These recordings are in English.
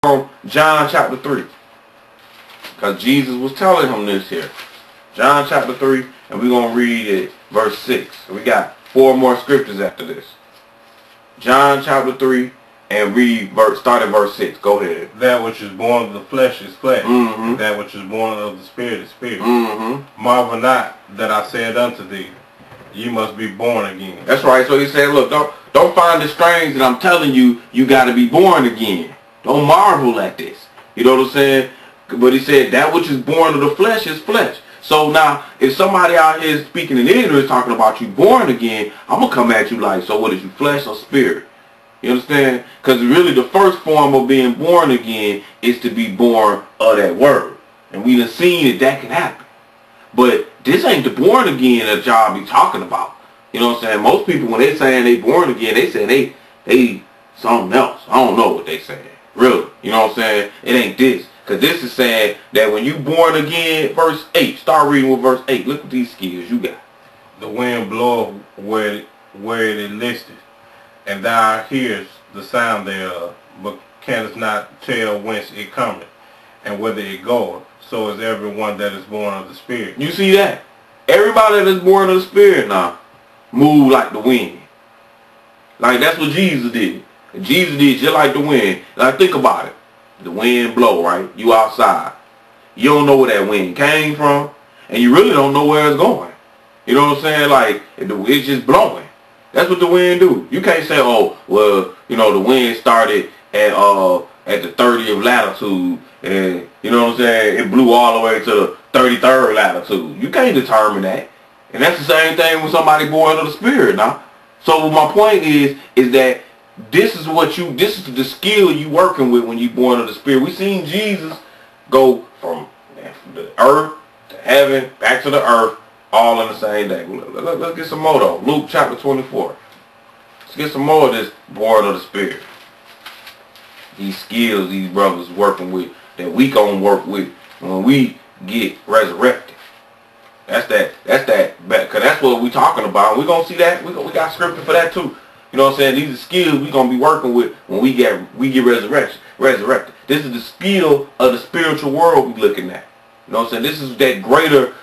from John chapter 3. Because Jesus was telling him this here. John chapter 3, and we're going to read it, verse 6. We got 4 more scriptures after this. John chapter 3, and start at verse 6. Go ahead. That which is born of the flesh is flesh. Mm-hmm. That which is born of the spirit is spirit. Mm-hmm. Marvel not that I said unto thee, you must be born again. That's right. So he said, look, don't find it strange that I'm telling you, you got to be born again. Don't marvel at this. You know what I'm saying? But he said, that which is born of the flesh is flesh. So now, if somebody out here is speaking in ignorance, talking about you born again, I'm going to come at you like, so what is you, flesh or spirit? You understand? Because really the first form of being born again is to be born of that word. And we done seen that can happen. But this ain't the born again that y'all be talking about. You know what I'm saying? Most people, when they saying they born again, they say they something else. I don't know what they saying. Really. You know what I'm saying? It ain't this. Because this is saying that when you born again, verse 8. Start reading with verse 8. Look at these skills you got. The wind bloweth where it listeth, and thou hearest the sound thereof, but canst not tell whence it cometh, and whither it goeth. So is everyone that is born of the Spirit. You see that? Everybody that is born of the Spirit now move like the wind. Like that's what Jesus did. And Jesus did just like the wind. Like think about it. The wind blow, right? You outside. You don't know where that wind came from, and you really don't know where it's going. You know what I'm saying? Like it's just blowing. That's what the wind do. You can't say, oh, well, you know, the wind started at the 30th latitude, and you know what I'm saying, it blew all the way to the 33rd latitude. You can't determine that. And that's the same thing with somebody born of the Spirit now. So my point is that this is the skill you working with when you born of the Spirit. We seen Jesus go from the earth to heaven, back to the earth, all in the same day. Let's get some more though. Luke chapter 24. Let's get some more of this born of the Spirit. These skills these brothers working with that we gonna work with when we get resurrected. That's because that's what we talking about. We gonna see that. We got scripture for that too. You know what I'm saying? These are skills we gonna be working with when we get resurrected. This is the skill of the spiritual world we looking at. You know what I'm saying? This is that greater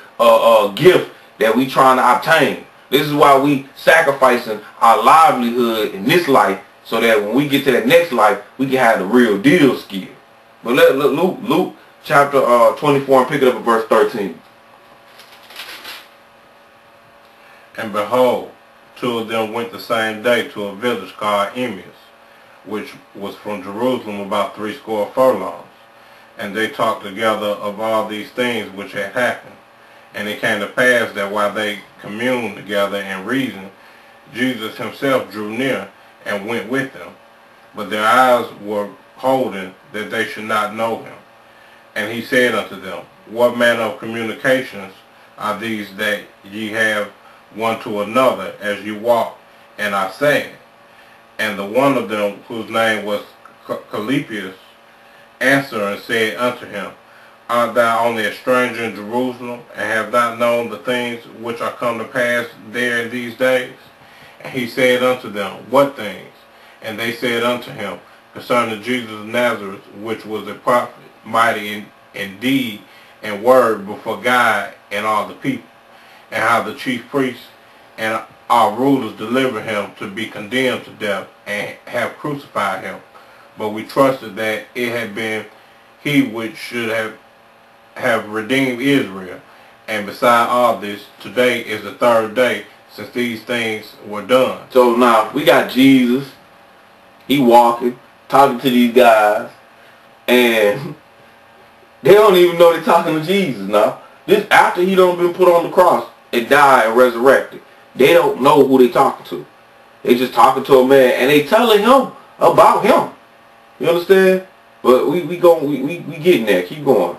gift that we trying to obtain. This is why we sacrificing our livelihood in this life so that when we get to that next life, we can have the real deal skill. But let Luke chapter 24 and pick it up at verse 13. And behold, 2 of them went the same day to a village called Emmaus, which was from Jerusalem about 60 furlongs. And they talked together of all these things which had happened. And it came to pass that while they communed together and reasoned, Jesus himself drew near and went with them. But their eyes were holden that they should not know him. And he said unto them, what manner of communications are these that ye have one to another as you walk and are sad? And the one of them, whose name was Cleopas, answered and said unto him, art thou only a stranger in Jerusalem, and have not known the things which are come to pass there in these days? And he said unto them, what things? And they said unto him, concerning Jesus of Nazareth, which was a prophet, mighty in deed and word before God and all the people, and how the chief priests and our rulers delivered him to be condemned to death and have crucified him. But we trusted that it had been he which should have redeemed Israel. And beside all this, today is the 3rd day since these things were done. So now we got Jesus. He walking, talking to these guys, and they don't even know they're talking to Jesus now. This after he done been put on the cross and died and resurrected. They don't know who they talking to. They just talking to a man and they telling him about him. You understand? But we getting there. Keep going.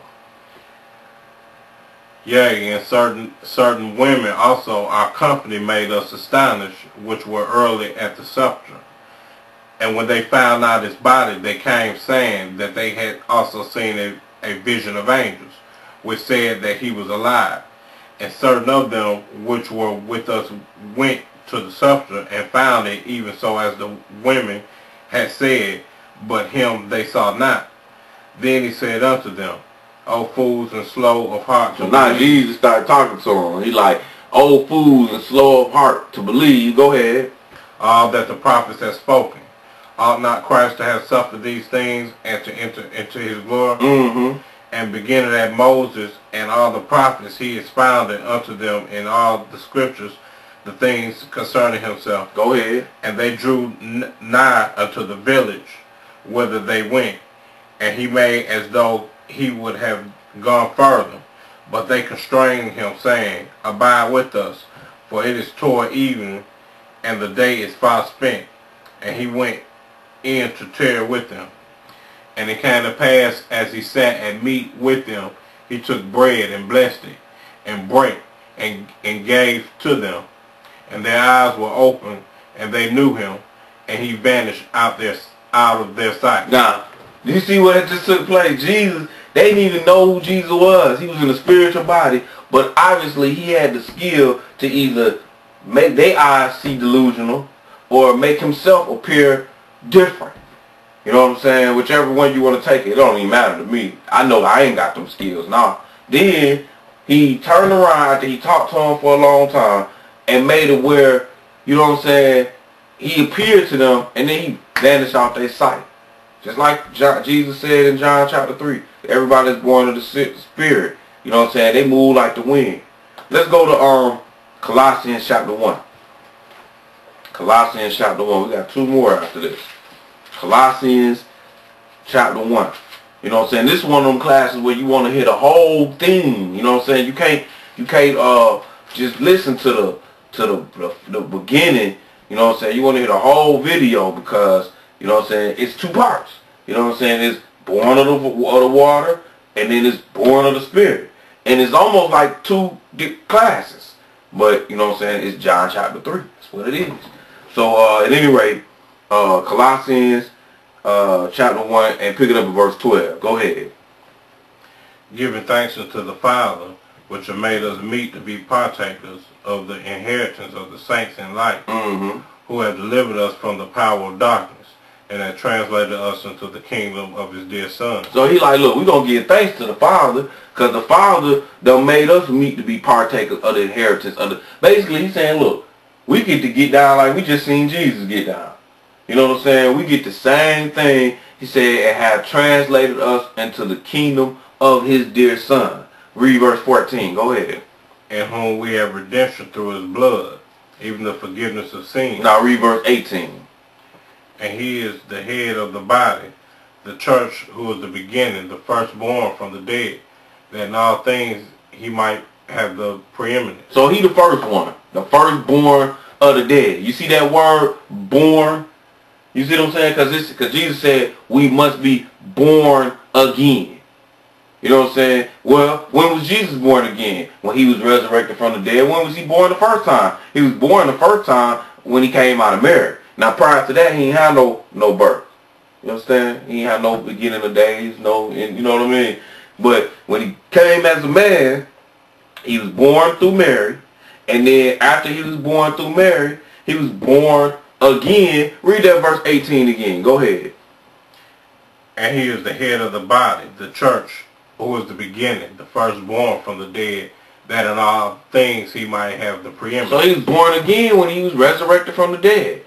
Yea, and certain women also our company made us astonished, which were early at the sepulchre. And when they found out his body, they came saying that they had also seen a vision of angels, which said that he was alive. And certain of them which were with us went to the sepulchre and found it even so as the women had said, but him they saw not. Then he said unto them, O fools and slow of heart to So now believe. Jesus started talking to him. He like, "Oh fools and slow of heart to believe." Go ahead. All that the prophets have spoken. Ought not Christ to have suffered these things and to enter into his glory? Mm-hmm. And beginning at Moses and all the prophets, he expounded unto them in all the scriptures the things concerning himself. Go ahead. And they drew nigh unto the village whither they went. And he made as though he would have gone further. But they constrained him, saying, Abide with us, for it is toward evening, and the day is far spent. And he went in to tarry with them. And it came to pass, as he sat at meat with them, he took bread and blessed it, and brake, and gave to them. And their eyes were opened, and they knew him, and he vanished out of their sight. Now, do you see what just took place? Jesus, they didn't even know who Jesus was. He was in a spiritual body, but obviously he had the skill to either make their eyes see delusional or make himself appear different. You know what I'm saying? Whichever one you want to take it don't even matter to me. I know I ain't got them skills. Nah. Then he turned around after he talked to him for a long time and made it where, you know what I'm saying, he appeared to them and then he vanished off their sight. Just like Jesus said in John chapter 3. Everybody that's born of the Spirit. You know what I'm saying? They move like the wind. Let's go to Colossians chapter 1. Colossians chapter 1. We got two more after this. Colossians chapter 1. You know what I'm saying? This is one of them classes where you want to hear the whole thing. You know what I'm saying? You can't just listen to the beginning. You know what I'm saying? You want to hear the whole video because, you know what I'm saying, it's two parts. You know what I'm saying? It's born of the water and then it's born of the Spirit. And it's almost like two classes. But, you know what I'm saying, it's John chapter 3. That's what it is. So, at any rate, Colossians chapter 1 and pick it up at verse 12. Go ahead. Giving thanks unto the Father, which have made us meet to be partakers of the inheritance of the saints in light, who have delivered us from the power of darkness, and have translated us into the kingdom of his dear Son. So he like, look, we're going to give thanks to the Father, because the Father done made us meet to be partakers of the inheritance of the... Basically, he's saying, look, we get down like we just seen Jesus get down. You know what I'm saying? We get the same thing. He said, and have translated us into the kingdom of his dear Son. Read verse 14. Go ahead. In whom we have redemption through his blood, even the forgiveness of sins. Now read verse 18. And he is the head of the body, the church, who is the beginning, the firstborn from the dead, that in all things he might have the preeminence. So he the first one, the firstborn of the dead. You see that word, born? You see what I'm saying? Because Jesus said we must be born again. You know what I'm saying? Well, when was Jesus born again? When he was resurrected from the dead. When was he born the first time? He was born the first time when he came out of Mary. Now prior to that, he ain't had no birth. You understand? He ain't had no beginning of days, you know what I mean? But when he came as a man, he was born through Mary. And then after he was born through Mary, he was born again. Read that verse 18 again. Go ahead. And he is the head of the body, the church, who is the beginning, the firstborn from the dead, that in all things he might have the preeminence. So he was born again when he was resurrected from the dead.